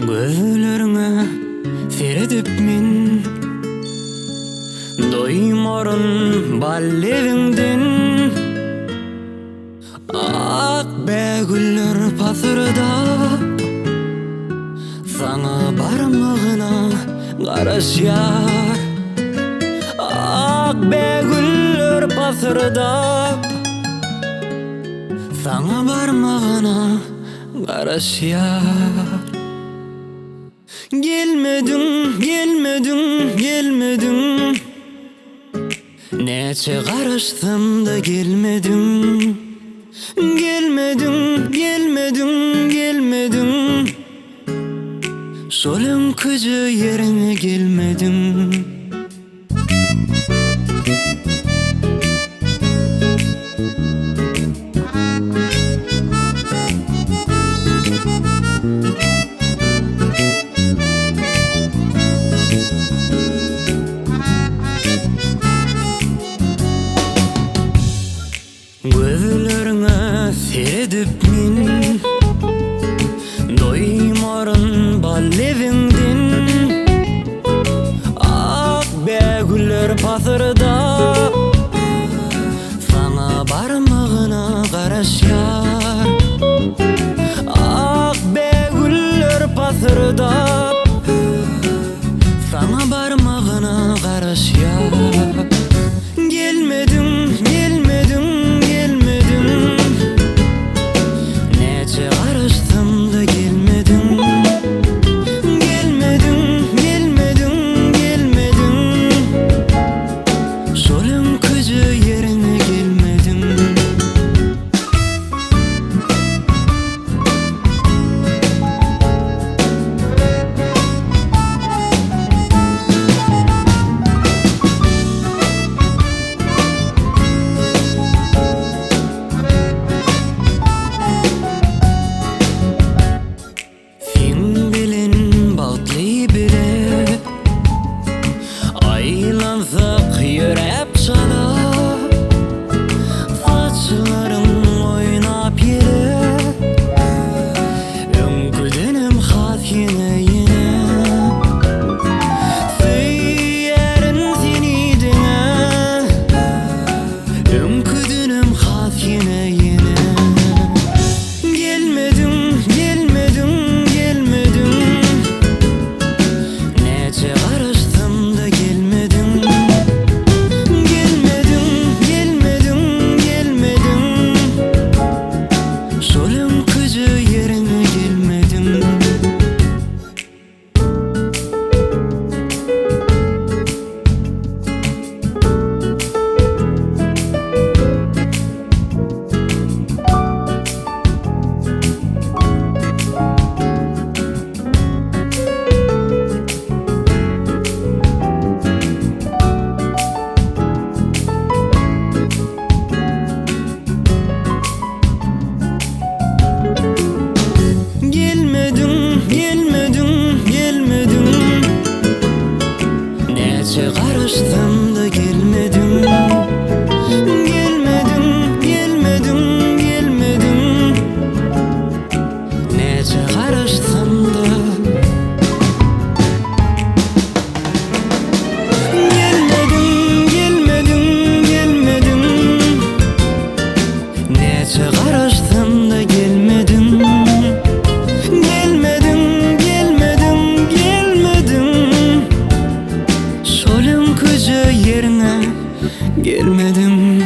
Gözlerine seredip min doymorun ballevinden ak begüller pasırda sana barmağına garaşyar ak begüller pasırda sana barmağına garaşyar. Gelmedin, gelmedin, gelmedin. Neçe karıştım da gelmedin. Gelmedin, gelmedin, gelmedin. Solun kıcı yerine gelmedin. Gözlerine seredip min doymorun ballevinden ak begüller pasırda sana barmağına garaşyar ak begüller pasırda sana barmağına garaşyar. Gelmedin, gelmedin, gelmedin. Neçe karıştım da gelmedin. Gelmedin, gelmedin, gelmedin. Solun kıcı yerine gelmedin. Aylansak yürep çala saçlarım oynap yere önküdünüm has yine yine söylerin seni dene önküdünüm has yine yine. Gelmedin, gelmedin, gelmedin. Neçe karıştım da gelmedin. Gelmedin, gelmedin, gelmedin. Solun kıcı yerine gelmedin. Gelmedin, gelmedin, gelmedin. Neçe karıştım da gelmedin. Gelmedin, gelmedin, gelmedin. Neçe karıştım da gelmedin, gelmedin, gelmedin. Neçe karıştım da gelmedin. Gelmedin, gelmedin, gelmedin. Solun kıcı yerine gelmedin.